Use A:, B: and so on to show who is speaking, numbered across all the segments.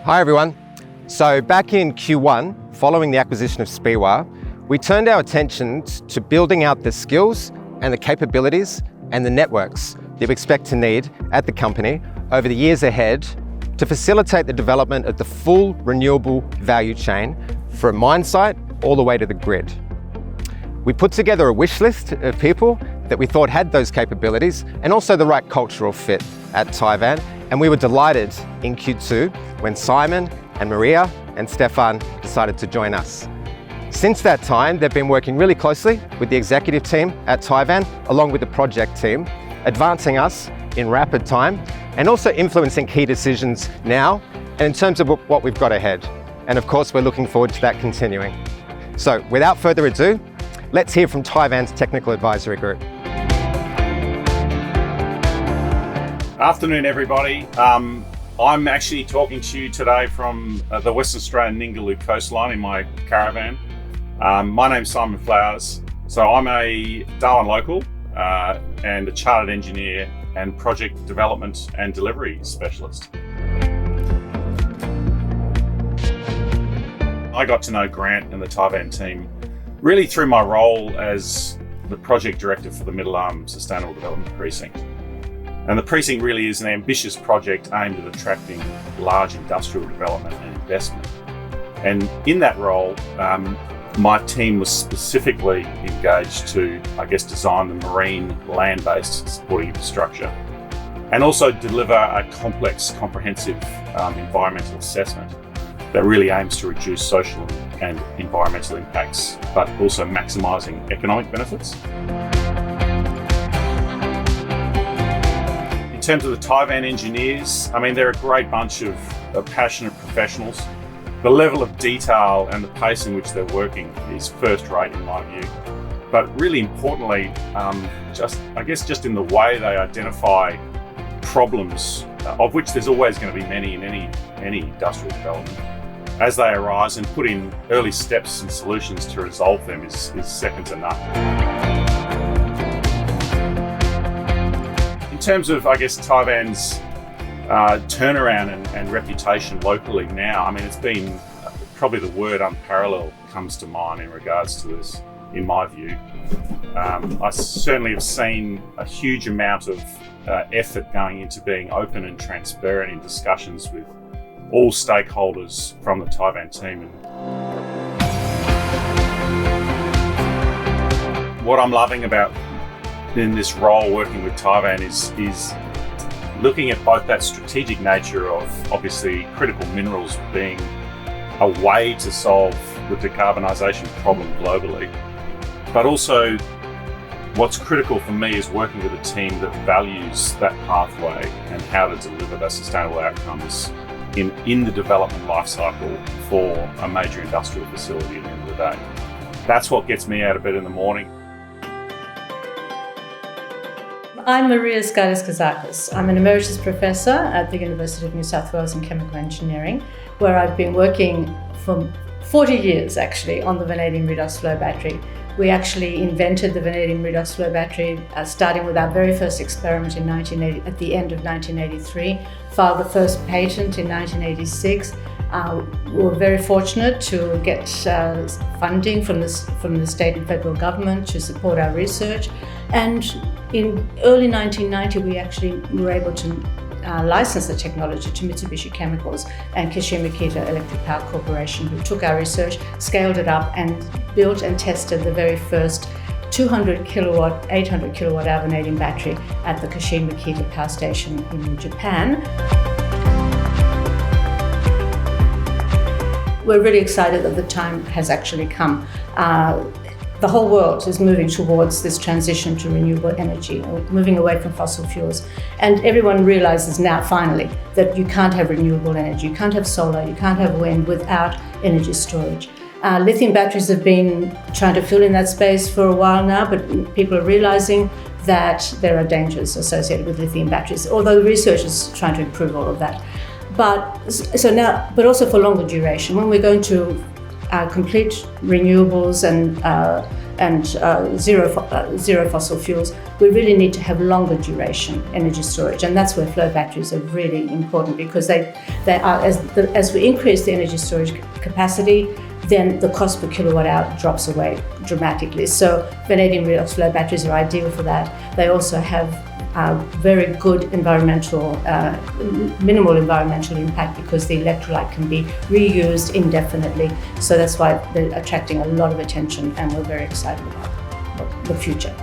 A: Hi everyone. So back in Q1, following the acquisition of Speewah, we turned our attention to building out the skills and the capabilities and the networks that we expect to need at the company over the years ahead to facilitate the development of the full renewable value chain from mine site all the way to the grid. We put together a wish list of people that we thought had those capabilities and also the right cultural fit at Tivan, and we were delighted in Q2 when Simon and Maria and Stéphane decided to join us. Since that time, they've been working really closely with the executive team at Tivan, along with the project team, advancing us in rapid time and also influencing key decisions now and in terms of what we've got ahead. And of course, we're looking forward to that continuing. So without further ado, let's hear from Tivan's Technical Advisory Group.
B: Afternoon, everybody. I'm actually talking to you today from the Western Australian Ningaloo coastline in my caravan. My name's Simon Flowers. So I'm a Darwin local and a chartered engineer and project development and delivery specialist. I got to know Grant and the Tivan team really through my role as the project director for the Middle Arm Sustainable Development Precinct. And the precinct really is an ambitious project aimed at attracting large industrial development and investment. And in that role, my team was specifically engaged to, design the marine land-based supporting infrastructure and also deliver a complex, comprehensive environmental assessment that really aims to reduce social and environmental impacts, but also maximising economic benefits. In terms of the Tivan engineers, they're a great bunch of passionate professionals. The level of detail and the pace in which they're working is first rate in my view. But really importantly, just in the way they identify problems, of which there's always going to be many in any industrial development, as they arise, and put in early steps and solutions to resolve them is second to none. In terms of, Tivan's turnaround and reputation locally now, it's been probably the word unparalleled comes to mind in regards to this, in my view. I certainly have seen a huge amount of effort going into being open and transparent in discussions with all stakeholders from the Tivan team. And what I'm loving about in this role working with Tivan is looking at both that strategic nature of obviously critical minerals being a way to solve the decarbonisation problem globally, but also what's critical for me is working with a team that values that pathway and how to deliver those sustainable outcomes in the development life cycle for a major industrial facility at the end of the day. That's what gets me out of bed in the morning.
C: I'm Maria Skyllas Kazacos. I'm an Emeritus Professor at the University of New South Wales in Chemical Engineering, where I've been working for 40 years actually on the vanadium redox flow battery. We actually invented the vanadium redox flow battery, starting with our very first experiment at the end of 1983, filed the first patent in 1986. We were very fortunate to get funding from the state and federal government to support our research. And in early 1990, we actually were able to license the technology to Mitsubishi Chemicals and Kashima Electric Power Corporation, who took our research, scaled it up, and built and tested the very first 200 kilowatt, 800 kilowatt hour vanadium battery at the Kashima Power Station in Japan. We're really excited that the time has actually come. The whole world is moving towards this transition to renewable energy, moving away from fossil fuels. And everyone realizes now, finally, that you can't have renewable energy, you can't have solar, you can't have wind without energy storage. Lithium batteries have been trying to fill in that space for a while now, but people are realizing that there are dangers associated with lithium batteries, although the research is trying to improve all of that. But also for longer duration, when we're going to complete renewables and zero fossil fuels, we really need to have longer duration energy storage, and that's where flow batteries are really important, because they are, as we increase the energy storage capacity, then the cost per kilowatt hour drops away dramatically. So vanadium redox flow batteries are ideal for that. They also have very good minimal environmental impact, because the electrolyte can be reused indefinitely. So that's why they're attracting a lot of attention, and we're very excited about the future.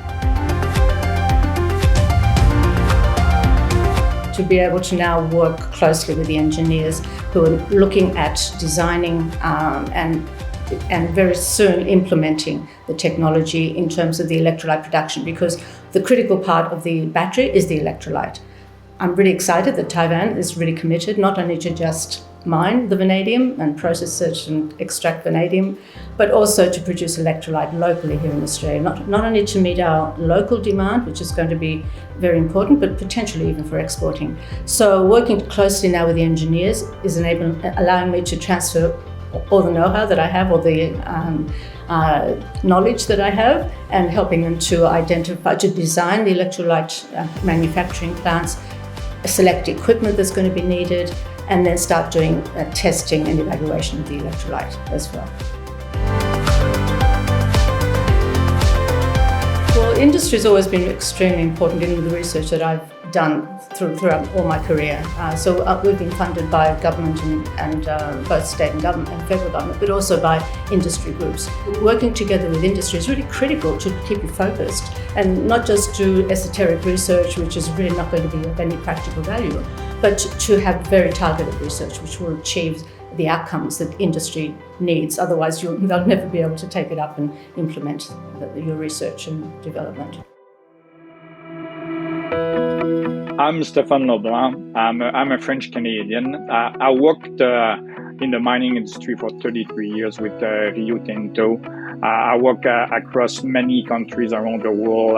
C: To be able to now work closely with the engineers who are looking at designing and very soon implementing the technology in terms of the electrolyte production, because the critical part of the battery is the electrolyte. I'm really excited that Tivan is really committed not only to just mine the vanadium and process it and extract vanadium, but also to produce electrolyte locally here in Australia, not only to meet our local demand, which is going to be very important, but potentially even for exporting. So working closely now with the engineers is allowing me to transfer all the know-how that I have, all the knowledge that I have, and helping them to design the electrolyte manufacturing plants, select equipment that's going to be needed, and then start doing testing and evaluation of the electrolyte as well. Well, industry has always been extremely important in the research that I've done throughout all my career. So we've been funded by government and both state and government and federal government, but also by industry groups. Working together with industry is really critical to keep you focused and not just do esoteric research, which is really not going to be of any practical value, but to have very targeted research which will achieve the outcomes that industry needs. Otherwise, they'll never be able to take it up and implement your research and development.
D: I'm Stéphane Leblanc. I'm a French Canadian. I worked in the mining industry for 33 years with Rio Tinto. I work across many countries around the world,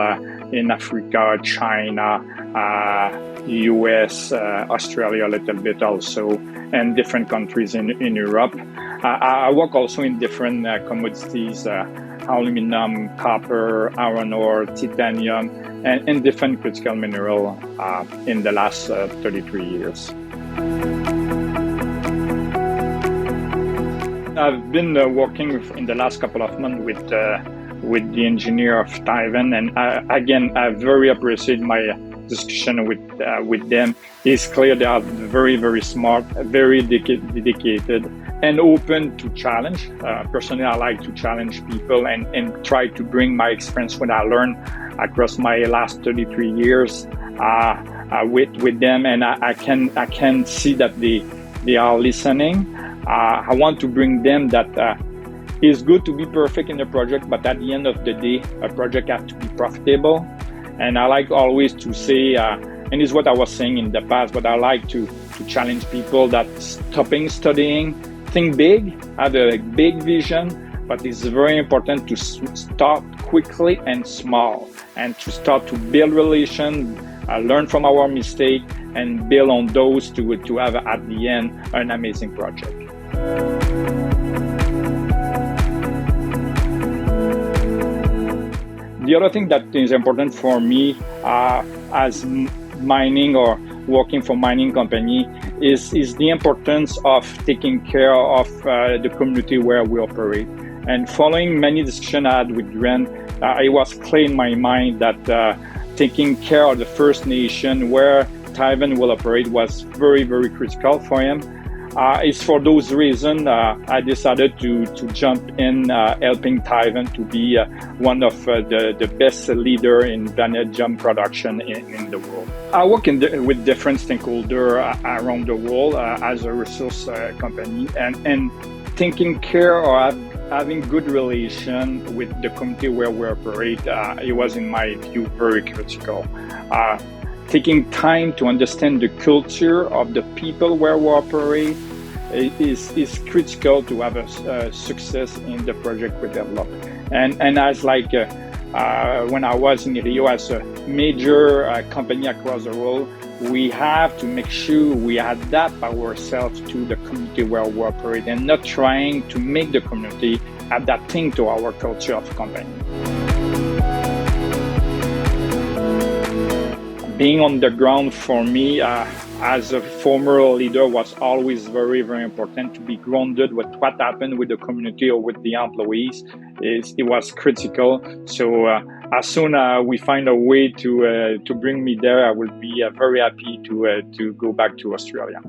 D: in Africa, China, US, Australia a little bit also, and different countries in Europe. I work also in different commodities, aluminum, copper, iron ore, titanium, and different critical mineral in the last 33 years. I've been working in the last couple of months with the engineer of Tivan, and I very appreciate my discussion with them. It's clear they are very, very smart, very dedicated, and open to challenge. Personally, I like to challenge people and try to bring my experience, what I learned across my last 33 years with them, and I can see that they are listening. I want to bring them that it's good to be perfect in a project, but at the end of the day, a project has to be profitable. And I like always to say, and it's what I was saying in the past, but I like to challenge people that stopping studying, think big, have a big vision, but it's very important to start quickly and small, and to start to build relations, learn from our mistake, and build on those to have at the end an amazing project. The other thing that is important for me as mining or working for mining company is the importance of taking care of the community where we operate. And following many discussions I had with Ren, it was clear in my mind that taking care of the First Nation where Tivan will operate was very, very critical for him. It's for those reasons I decided to jump in helping Tivan to be one of the best leader in vanadium production in the world. I work with different stakeholders around the world as a resource company, and taking care or having good relation with the community where we operate, it was in my view very critical. Taking time to understand the culture of the people where we operate is critical to have a success in the project we develop. And as like when I was in Rio as a major company across the world, we have to make sure we adapt ourselves to the community where we operate and not trying to make the community adapting to our culture of company. being on the ground for me as a former leader was always very, very important to be grounded with what happened with the community or with the employees. It was critical. So as soon as we find a way to bring me there, I will be very happy to go back to Australia.